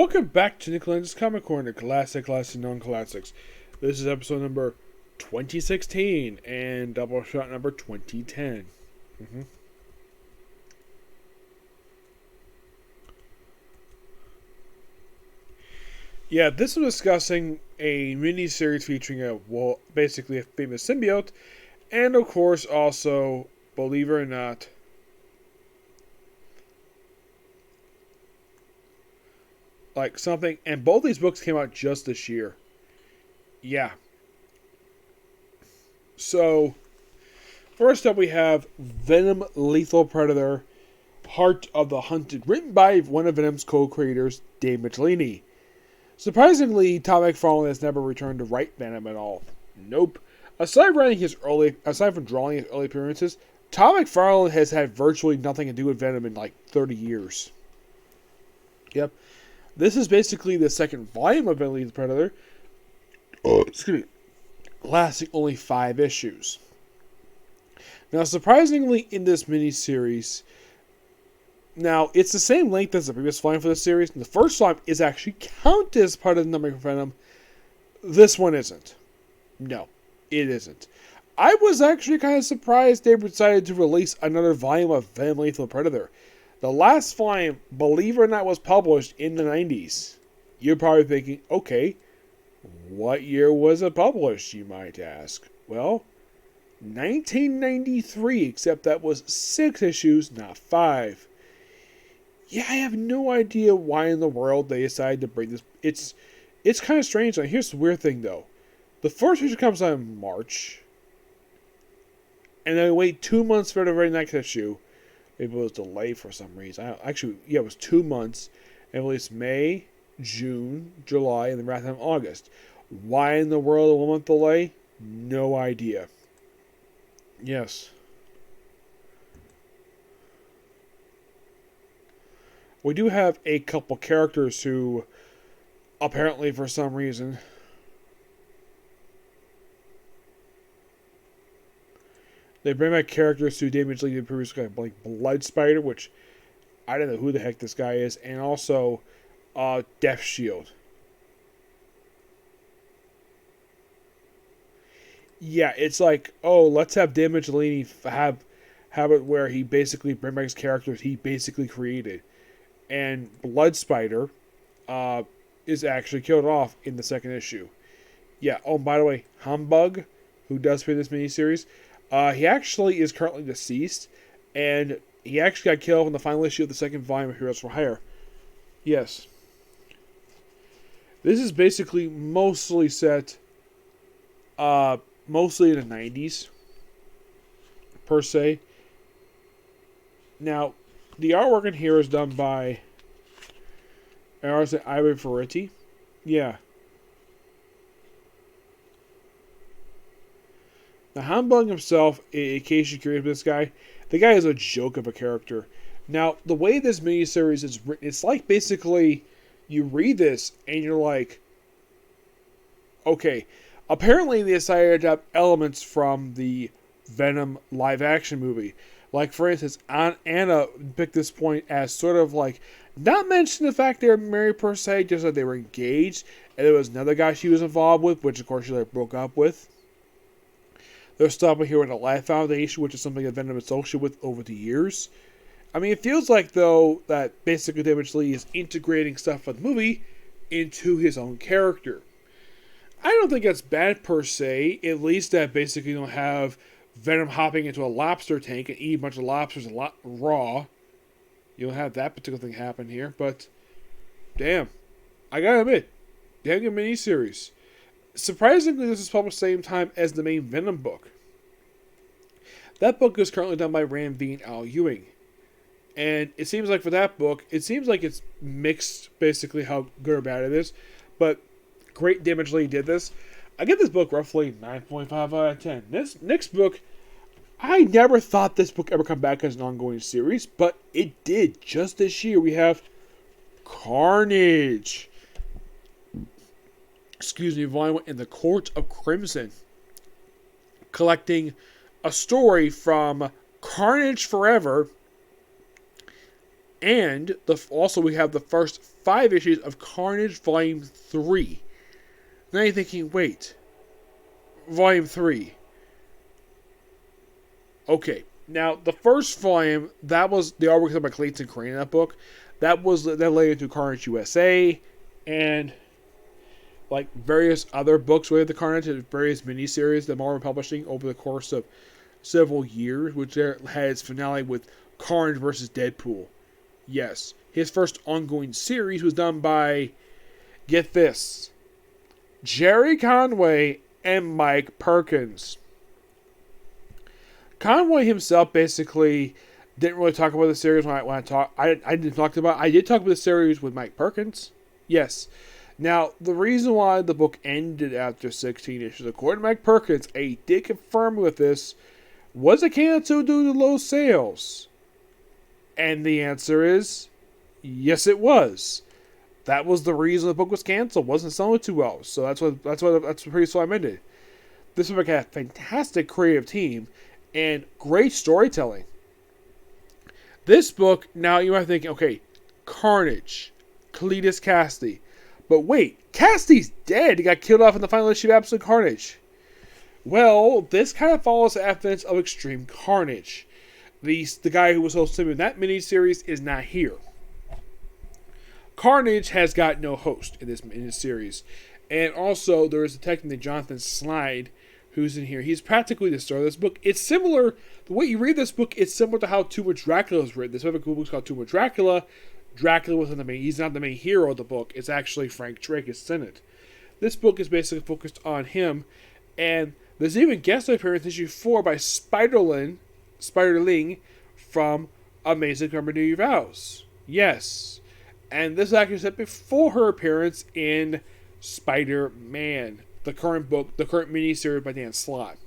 Welcome back to Lenz's Comic Corner, classic, non-classics. This is episode number 2016 and Doubleshot number 2010. Yeah, this is discussing a mini-series featuring basically a famous symbiote, and of course also, believe it or not, like something, and both these books came out just this year. Yeah. So, first up we have Venom Lethal Predator, Heart of the Hunted, written by one of Venom's co-creators, Dave Michelini. Surprisingly, Todd McFarlane has never returned to write Venom at all. Nope. Aside from drawing his early appearances, Todd McFarlane has had virtually nothing to do with Venom in like 30 years. Yep. This is basically the second volume of Venom the Predator. Lasting only 5 issues. Now, surprisingly, in this miniseries, now it's the same length as the previous volume for the series. And the first volume is actually counted as part of the number of Venom. This one isn't. No, it isn't. I was actually kind of surprised they decided to release another volume of Venom Lethal Predator. The last volume, believe it or not, was published in the 90s. You're probably thinking, okay, what year was it published, you might ask? Well, 1993, except that was 6 issues, not 5. Yeah, I have no idea why in the world they decided to bring this. It's kind of strange. Now, here's the weird thing, though. The first issue comes out in March, and then we wait 2 months for the very next issue. Maybe it was delayed for some reason. It was 2 months. And released May, June, July, and then wrapped up in August. Why in the world a 1 month delay? No idea. Yes. We do have a couple characters who, apparently for some reason, they bring back characters who Damage League previously, like Blood Spider, which I don't know who the heck this guy is, and also Death Shield. Yeah, it's like, oh, let's have Damage League have it where he basically brings back characters he basically created. And Blood Spider is actually killed off in the second issue. Yeah, oh, by the way, Humbug, who does play this miniseries, he actually is currently deceased, and he actually got killed in the final issue of the second volume of Heroes for Hire. Yes. This is basically mostly set, mostly in the 90s, per se. Now, the artwork in here is done by artist Ivan Ferretti. Yeah. Now, Humbug himself, in case you're curious about this guy, the guy is a joke of a character. Now, the way this miniseries is written, it's like basically you read this and you're like, okay, apparently they decided to have elements from the Venom live-action movie. Like, for instance, Anna picked this point as sort of like, not mentioning the fact they were married per se, just that they were engaged, and there was another guy she was involved with, which of course she broke up with. There's stuff here with the Life Foundation, which is something that Venom associated with over the years. I mean, it feels like, though, that basically Damage Lee is integrating stuff from the movie into his own character. I don't think that's bad per se, at least that basically you don't have Venom hopping into a lobster tank and eating a bunch of lobsters raw. You don't have that particular thing happen here, but damn, I gotta admit, damn good miniseries. Surprisingly, this is published the same time as the main Venom book. That book is currently done by Ram V and Al Ewing. And it seems like for that book, it seems like it's mixed basically how good or bad it is. But great Damage Lee did this. I give this book roughly 9.5 out of 10. This next book, I never thought this book ever come back as an ongoing series, but it did. Just this year, we have Carnage. Volume 1 in the Court of Crimson. Collecting a story from Carnage Forever And also we have the first 5 issues of Carnage Volume 3. Now you're thinking, wait, Volume 3. Okay, now the first volume, that was the artwork done by Clayton Crane in that book. That led into Carnage USA, and like various other books related to Carnage, and various miniseries that Marvel publishing over the course of several years, which had its finale with Carnage versus Deadpool. Yes, his first ongoing series was done by, get this, Jerry Conway and Mike Perkins. Conway himself basically didn't really talk about the series when I talk. I didn't talk about. I did talk about the series with Mike Perkins. Yes. Now the reason why the book ended after 16 issues, according to Mike Perkins, he did confirm with this, was it canceled due to low sales? And the answer is, yes, it was. That was the reason the book was canceled. Wasn't selling too well. So that's pretty so I ended. This book had a fantastic creative team and great storytelling. This book, now you might think, okay, Carnage, Cletus Cassidy. But wait, Cassidy's dead. He got killed off in the final issue of Absolute Carnage. Well, this kind of follows the evidence of Extreme Carnage. The guy who was hosting in that miniseries is not here. Carnage has got no host in this series. And also, there is a technically Jonathan Slide who's in here. He's practically the star of this book. It's similar, the way you read this book, it's similar to how Too Much Dracula was written. This other book is called Too Much Dracula. Dracula wasn't the main, he's not the main hero of the book. It's actually Frank Drake is in it. This book is basically focused on him. And there's even guest appearance in issue 4 by Spiderling from Amazing Company Vows. Yes. And this actually set before her appearance in Spider-Man, the current book, the current miniseries by Dan Slott.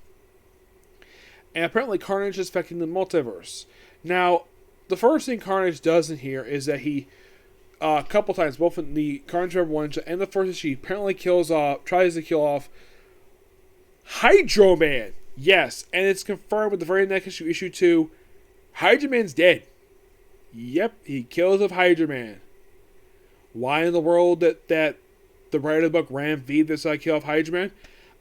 And apparently Carnage is affecting the multiverse. Now, the first thing Carnage does in here is that he, a couple times, both in the Carnage Forever 1 and the first issue, he apparently tries to kill off Hydro Man. Yes, and it's confirmed with the very next issue, issue 2, Hydro Man's dead. Yep, he kills off Hydro Man. Why in the world that the writer of the book Ram V this kill off Hydro Man?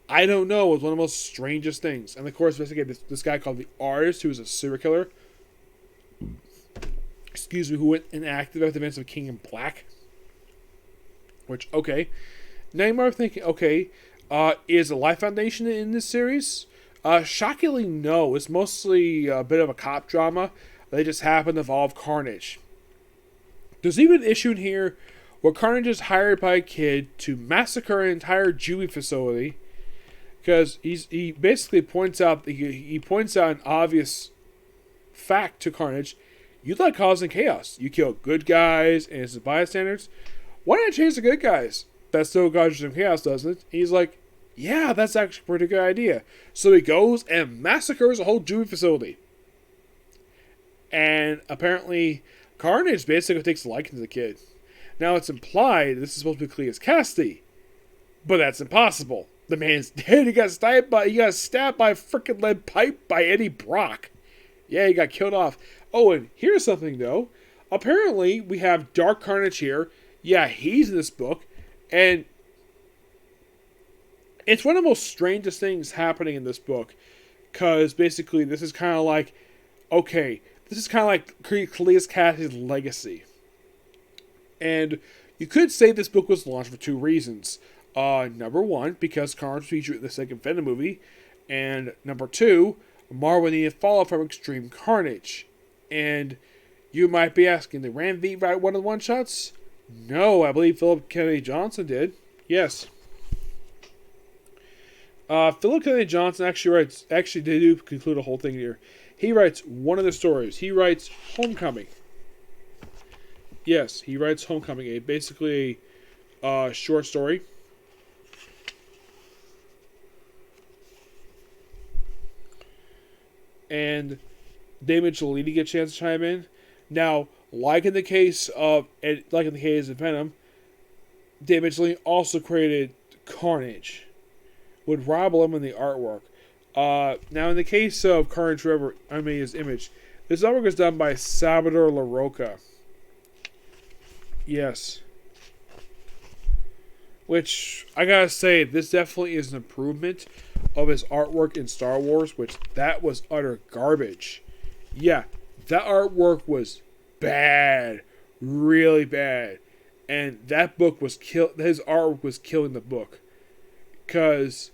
I don't know. It was one of the most strangest things. And of course, investigated this guy called the Artist, who was a serial killer. Excuse me, who went inactive after the events of King in Black. Which, okay. Now you might be thinking, okay, is the Life Foundation in this series? Shockingly, no. It's mostly a bit of a cop drama. They just happen to involve Carnage. There's even an issue in here where Carnage is hired by a kid to massacre an entire Juvie facility, because he basically points out an obvious fact to Carnage. You like causing chaos. You kill good guys and it's bystanders. Why not change the good guys? That still causes some chaos, doesn't it? And he's like, yeah, that's actually a pretty good idea. So he goes and massacres a whole Juvie facility. And apparently Carnage basically takes a liking to the kid. Now it's implied this is supposed to be Cletus Cassidy, but that's impossible. The man's dead. He got stabbed by a freaking lead pipe by Eddie Brock. Yeah, he got killed off. Oh, and here's something though. Apparently we have Dark Carnage here. Yeah, he's in this book, and it's one of the most strangest things happening in this book, because basically this is kind of like, okay, this is kind of like Cletus Cassidy's legacy. And you could say this book was launched for 2 reasons. Number 1, because Carnage featured in the second Venom movie. And number 2, Marvel needed follow-up from Extreme Carnage. And you might be asking, did Ram V write one of the one-shots? No, I believe Philip Kennedy Johnson did. Yes. Philip Kennedy Johnson actually they do conclude a whole thing here. He writes one of the stories. He writes Homecoming. Yes, he writes Homecoming, basically a short story. And David Giolini gets a chance to chime in. Now, like in the case of Venom, David Giolini also created Carnage with Rob Liefeld in the artwork. Now, in the case of Carnage Forever, his image. This artwork is done by Salvador LaRocca. Yes. Which, I gotta say, this definitely is an improvement of his artwork in Star Wars, which that was utter garbage. Yeah, that artwork was bad. Really bad. And that book was his artwork was killing the book. Because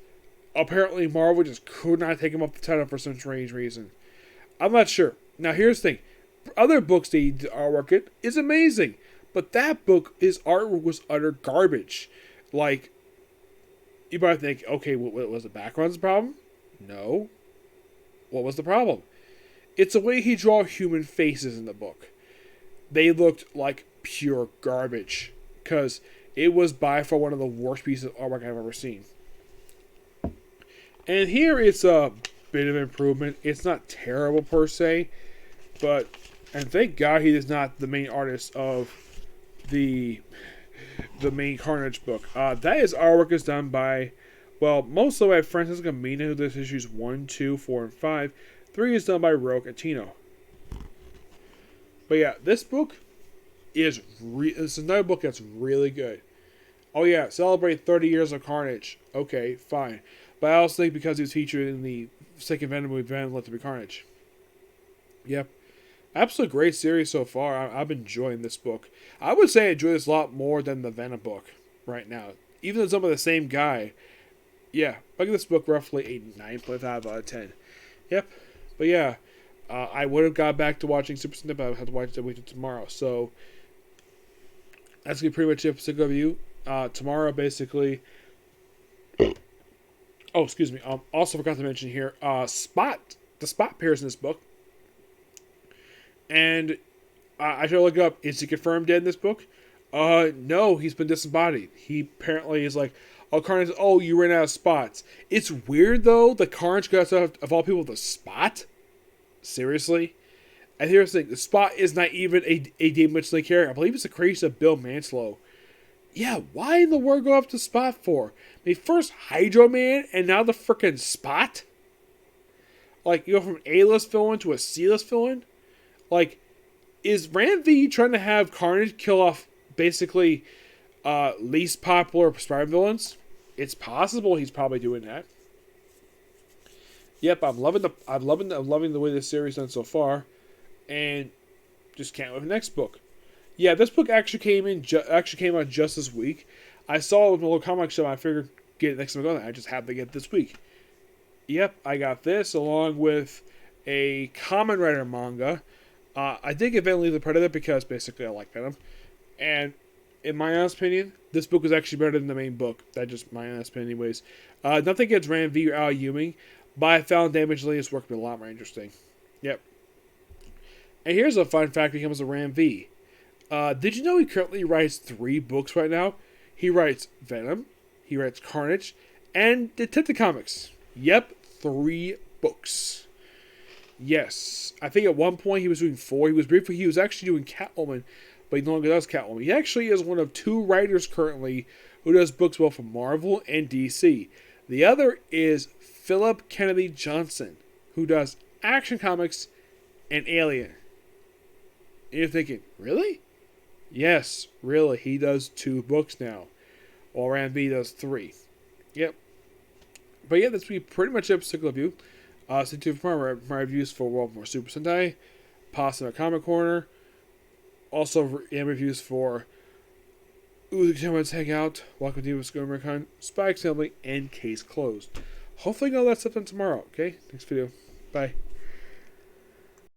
apparently Marvel just could not take him off the title for some strange reason. I'm not sure. Now here's the thing. Other books they did artwork in is amazing. But that book, his artwork was utter garbage. Like, you might think, okay, what was the background's problem? No. What was the problem? It's the way he drew human faces in the book. They looked like pure garbage. Because it was by far one of the worst pieces of artwork I've ever seen. And here it's a bit of improvement. It's not terrible per se. But, and thank God he is not the main artist of the main Carnage book. That is artwork is done by, well, mostly by Francisco Mina, who does issues 1, 2, 4, and 5. 3 is done by Roque Atino. But yeah, this book is this is another book that's really good. Oh yeah, celebrate 30 years of Carnage. Okay, fine. But I also think because he was featured in the second Venom movie, Venom Let There Be Carnage. Yep. Absolutely great series so far. I've been enjoying this book. I would say I enjoy this a lot more than the Venom book right now. Even though it's done by the same guy. Yeah, I give this book roughly a 9.5 out of 10. Yep. But yeah, I would have got back to watching Super Sentai, but I have to watch it wait tomorrow. So that's going to be pretty much it for Single Review. Tomorrow, basically. Oh, excuse me. Also forgot to mention here, Spot. The Spot appears in this book. And I tried to look up, is he confirmed dead in this book? No, he's been disembodied. He apparently is like, oh, Carnage, oh, you ran out of spots. It's weird, though, that Carnage got out of all people the Spot? Seriously? And here's the thing, the Spot is not even a David Slay character. I believe it's a creation of Bill Manslow. Yeah, why in the world go up to Spot for? I mean, first Hydro Man, and now the frickin' Spot? Like, you go from A-list villain to a C-list villain? Like, is Ram V trying to have Carnage kill off basically least popular prescribed villains? It's possible he's probably doing that. Yep, I'm loving the way this series done so far, and just can't wait for the next book. Yeah, this book actually came out just this week. I saw it with my little comic shop. I figured get it next time I go there. I just happened to get it this week. Yep, I got this along with a Kamen Rider manga. I did get Venom Leave the Predator because basically I like Venom. And in my honest opinion, this book was actually better than the main book. That's just my honest opinion anyways. Nothing against Ram V or Al Ewing, but I found Damage Lee's work a lot more interesting. Yep. And here's a fun fact when it comes to Ram V. Did you know he currently writes 3 books right now? He writes Venom, he writes Carnage, and Detective Comics. Yep, 3 books. Yes. I think at one point he was doing 4. He was actually doing Catwoman, but he no longer does Catwoman. He actually is one of 2 writers currently who does books both for Marvel and DC. The other is Philip Kennedy Johnson, who does Action Comics and Alien. And you're thinking, really? Yes, really. He does 2 books now, while Ram V does 3. Yep. But yeah, that's pretty much it for Single Review. Stay tuned for my reviews for World War Super Sentai, Pasta Comic Corner, also reviews for Let's Hang Out, Welcome to Scummercon, Spy Assembly, and Case Closed. Hopefully, all that stuff done tomorrow. Okay, next video. Bye.